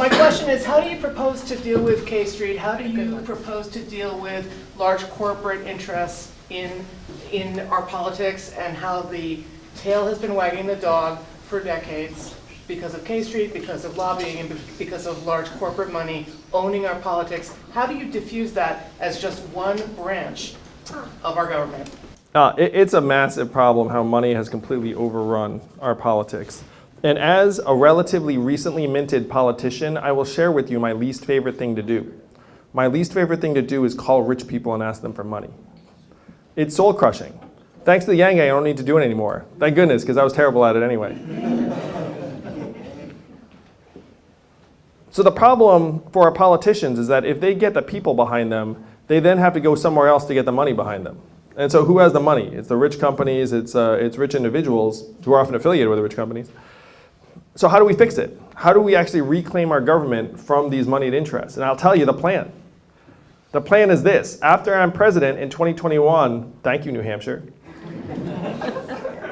My question is, how do you propose to deal with K Street? How do you propose to deal with large corporate interests in our politics, and how the tail has been wagging the dog for decades because of K Street, because of lobbying, and because of large corporate money owning our politics? How do you diffuse that as just one branch of our government? It's a massive problem how money has completely overrun our politics. And as a relatively recently minted politician, I will share with you my least favorite thing to do. My least favorite thing to do is call rich people and ask them for money. It's soul crushing. Thanks to the Yang Gang, I don't need to do it anymore. Thank goodness, because I was terrible at it anyway. So the problem for our politicians is that if they get the people behind them, they then have to go somewhere else to get the money behind them. And so who has the money? It's the rich companies, it's rich individuals who are often affiliated with the rich companies. So how do we fix it? How do we actually reclaim our government from these moneyed interests? And I'll tell you the plan. The plan is this. After I'm president in 2021, thank you, New Hampshire,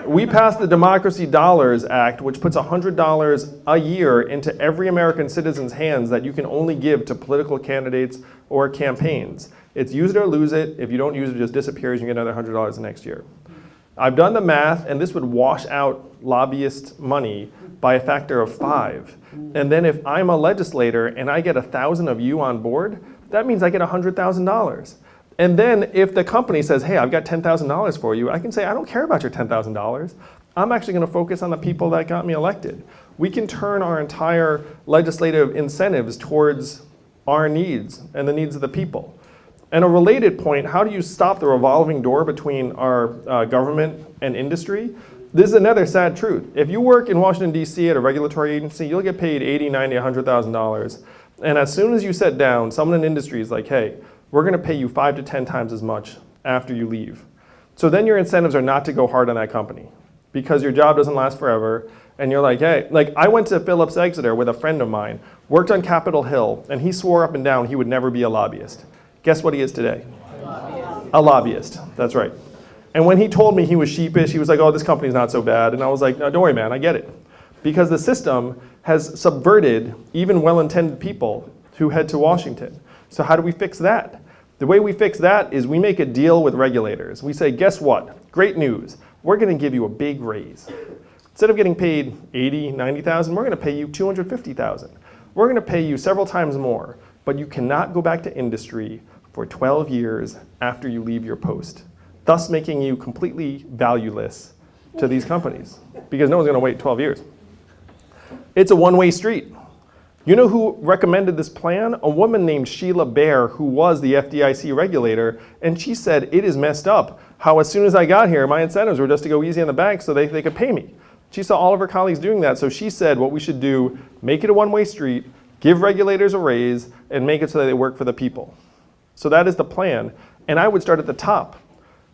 we passed the Democracy Dollars Act, which puts $100 a year into every American citizen's hands that you can only give to political candidates or campaigns. It's use it or lose it. If you don't use it, it just disappears. You get another $100 the next year. I've done the math, and this would wash out lobbyist money by a factor of 5. And then if I'm a legislator and I get 1,000 of you on board, that means I get $100,000. And then if the company says, hey, I've got $10,000 for you, I can say, I don't care about your $10,000. I'm actually going to focus on the people that got me elected. We can turn our entire legislative incentives towards our needs and the needs of the people. And a related point, how do you stop the revolving door between our government and industry? This is another sad truth. If you work in Washington, D.C. at a regulatory agency, you'll get paid $80,000, $90,000, $100,000. And as soon as you sit down, someone in industry is like, hey, we're going to pay you 5 to 10 times as much after you leave. So then your incentives are not to go hard on that company because your job doesn't last forever. And you're like, hey, like I went to Phillips Exeter with a friend of mine, worked on Capitol Hill, and he swore up and down he would never be a lobbyist. Guess what he is today? A lobbyist, that's right. And when he told me he was sheepish, he was like, oh, this company's not so bad. And I was like, no, don't worry, man, I get it. Because the system has subverted even well-intended people who head to Washington. So how do we fix that? The way we fix that is we make a deal with regulators. We say, guess what? Great news. We're going to give you a big raise. Instead of getting paid $80,000, $90,000, we're going to pay you $250,000. We're going to pay you several times more, but you cannot go back to industry for 12 years after you leave your post, thus making you completely valueless to these companies because no one's going to wait 12 years. It's a one-way street. You know who recommended this plan? A woman named Sheila Bair, who was the FDIC regulator, and she said, it is messed up how as soon as I got here, my incentives were just to go easy on the bank so they could pay me. She saw all of her colleagues doing that, so she said what we should do, make it a one-way street, give regulators a raise, and make it so that they work for the people. So that is the plan, and I would start at the top.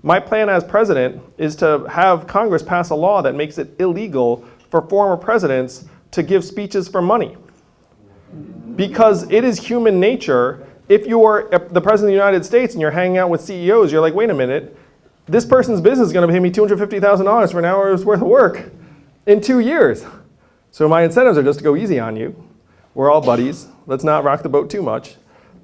My plan as president is to have Congress pass a law that makes it illegal for former presidents to give speeches for money. Because it is human nature, if you are the president of the United States and you're hanging out with CEOs, you're like, wait a minute, this person's business is going to pay me $250,000 for an hour's worth of work in 2 years. So my incentives are just to go easy on you. We're all buddies. Let's not rock the boat too much.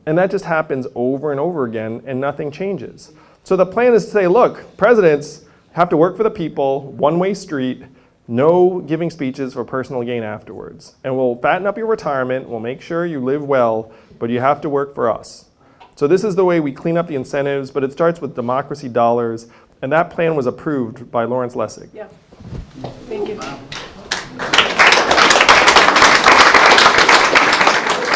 And that just happens over and over again, and nothing changes. So the plan is to say, look, presidents have to work for the people, one-way street, no giving speeches for personal gain afterwards. And we'll fatten up your retirement, we'll make sure you live well, but you have to work for us. So this is the way we clean up the incentives, but it starts with Democracy Dollars, and that plan was approved by Lawrence Lessig. Yeah. Thank you.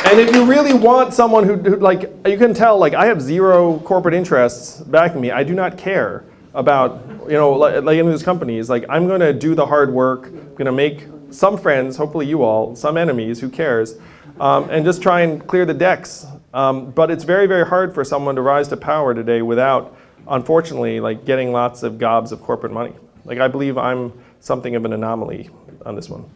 And if you really want someone who like, you can tell, like, I have zero corporate interests backing me. I do not care about, like any of these companies. Like, I'm going to do the hard work. I'm going to make some friends, hopefully you all, some enemies, who cares, and just try and clear the decks. But it's very, very hard for someone to rise to power today without, unfortunately, like getting lots of gobs of corporate money. Like, I believe I'm something of an anomaly on this one.